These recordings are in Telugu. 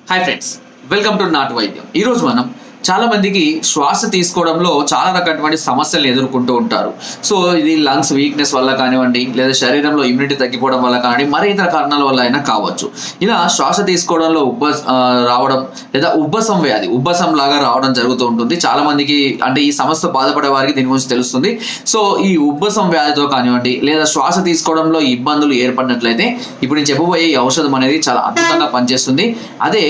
హాయ్ ఫ్రెండ్స్, వెల్కమ్ టు నాటు వైద్యం. ఈరోజు మనం చాలా మందికి శ్వాస తీసుకోవడంలో చాలా రకమైనటువంటి సమస్యలు ఎదుర్కొంటూ ఉంటారు. సో ఇది లంగ్స్ వీక్నెస్ వల్ల కానివ్వండి, లేదా శరీరంలో ఇమ్యూనిటీ తగ్గిపోవడం వల్ల కానివ్వండి, మరి ఇతర కారణాల వల్ల అయినా కావచ్చు. ఇలా శ్వాస తీసుకోవడంలో రావడం లేదా ఉబ్బసం లాగా రావడం జరుగుతూ ఉంటుంది. చాలా మందికి అంటే ఈ సమస్య బాధపడే వారికి దీని గురించి తెలుస్తుంది. సో ఈ ఉబ్బసం వ్యాధితో కానివ్వండి, లేదా శ్వాస తీసుకోవడంలో ఇబ్బందులు ఏర్పడినట్లయితే ఇప్పుడు నేను చెప్పబోయే ఈ ఔషధం అనేది చాలా అద్భుతంగా పనిచేస్తుంది. అదే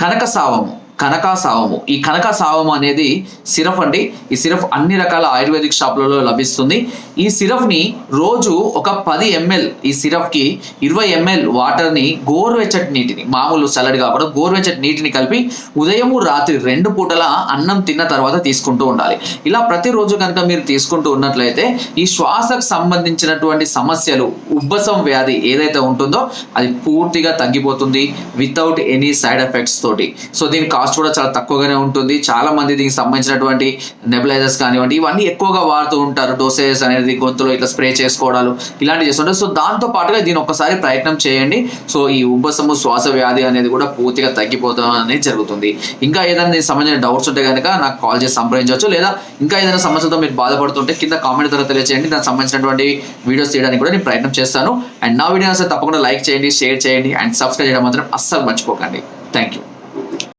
కనకాసావము. ఈ కనకాసావము అనేది సిరప్ అండి. ఈ సిరప్ అన్ని రకాల ఆయుర్వేదిక్ షాపులలో లభిస్తుంది. ఈ సిరప్ని రోజు ఒక 10 ml, ఈ సిరప్కి 20 ml వాటర్ని, గోరువెచ్చటి నీటిని, మామూలు సలాడ్ కాకుండా గోరువెచ్చటి నీటిని కలిపి ఉదయము రాత్రి 2 పూటల అన్నం తిన్న తర్వాత తీసుకుంటూ ఉండాలి. ఇలా ప్రతిరోజు కనుక మీరు తీసుకుంటూ ఉన్నట్లయితే ఈ శ్వాసకు సంబంధించినటువంటి సమస్యలు, ఉబ్బసం వ్యాధి ఏదైతే ఉంటుందో అది పూర్తిగా తగ్గిపోతుంది వితౌట్ ఎనీ సైడ్ ఎఫెక్ట్స్ తోటి. సో దీని కాస్ట్ కూడా చాలా తక్కువగానే ఉంటుంది. చాలా మంది దీనికి సంబంధించినటువంటి నెబులైజర్స్ కానివ్వండి, ఇవన్నీ ఎక్కువగా వాడుతూ ఉంటారు. డోసేజెస్ అనేది గొంతులో ఇట్లా స్ప్రే చేసుకోవడాలు ఇలాంటివి చేస్తుంటారు. సో దాంతో పాటుగా దీని ఒక్కసారి ప్రయత్నం చేయండి. సో ఈ ఉబ్బసము, శ్వాస వ్యాధి అనేది కూడా పూర్తిగా తగ్గిపోవడం అనేది జరుగుతుంది. ఇంకా ఏదైనా దీనికి సంబంధించిన డౌట్స్ ఉంటే కనుక నాకు కాల్ చేసి సంప్రదించవచ్చు. లేదా ఇంకా ఏదైనా సమస్యలతో మీరు బాధపడుతుంటే కింద కామెంట్ ద్వారా తెలియజేయండి. దానికి సంబంధించినటువంటి వీడియోస్ చేయడానికి కూడా నేను ప్రయత్నం చేస్తాను. అండ్ నా వీడియోస్ తప్పకుండా లైక్ చేయండి, షేర్ చేయండి అండ్ సబ్స్క్రైబ్ చేయడం మాత్రం అస్సలు మర్చిపోకండి. Thank you.